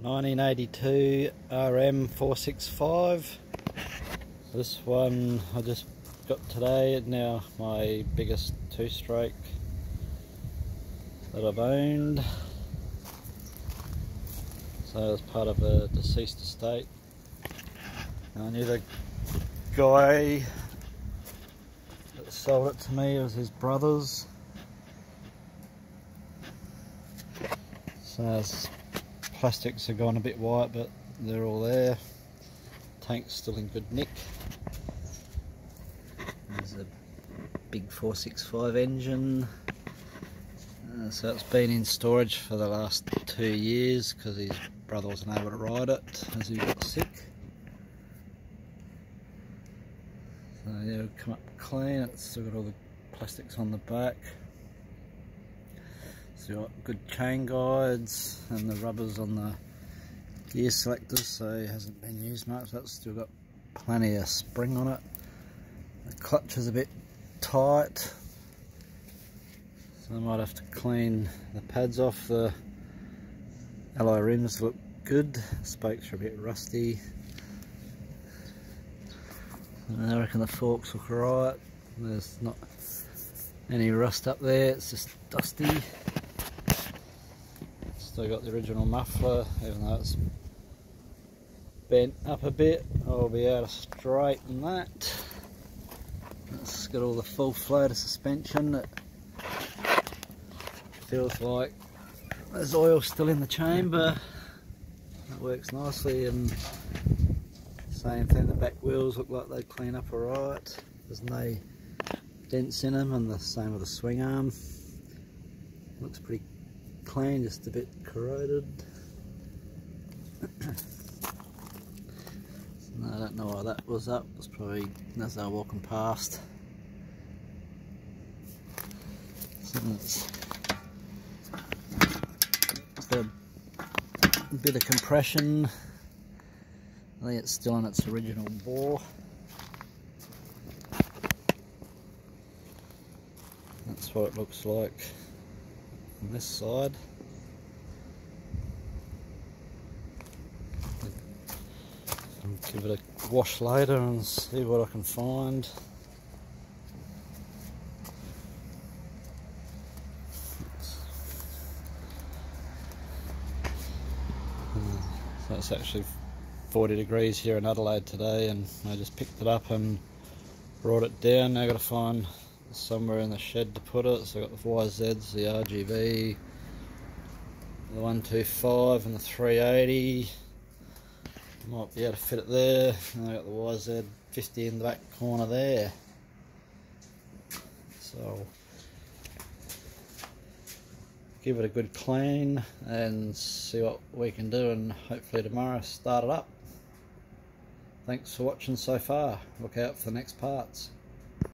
1982 RM465. This one I just got today. Now my biggest two-stroke that I've owned. So it's part of a deceased estate. I knew the guy that sold it to me, it was his brother's. So plastics have gone a bit white, but they're all there. Tank's still in good nick. There's a big 465 engine. So it's been in storage for the last 2 years because his brother wasn't able to ride it as he got sick. So yeah, it'll come up clean. It's still got all the plastics on the back. Still got good chain guides and the rubbers on the gear selectors, so it hasn't been used much. That's still got plenty of spring on it. The clutch is a bit tight, so I might have to clean the pads off. The alloy rims look good, spokes are a bit rusty. And I reckon the forks look alright. There's not any rust up there, it's just dusty. Still got the original muffler, even though it's bent up a bit. I'll be able to straighten that. It's got all the full flow to suspension. It feels like there's oil still in the chamber. That works nicely, and same thing, the back wheels look like they clean up alright. There's no dents in them, and the same with the swing arm. Looks pretty clean, just a bit corroded. No, I don't know why that was up. It's probably as they were walking past. So it's got a bit of compression. I think it's still on its original bore. That's what it looks like on this side. I'll give it a wash later and see what I can find. So it's actually 40 degrees here in Adelaide today, and I just picked it up and brought it down. Now I've got to find somewhere in the shed to put it. So I've got the YZs, the RGB, the 125 and the 380. Might be able to fit it there. And I've got the YZ 50 in the back corner there. So give it a good clean and see what we can do, and hopefully tomorrow start it up. Thanks for watching so far. Look out for the next parts.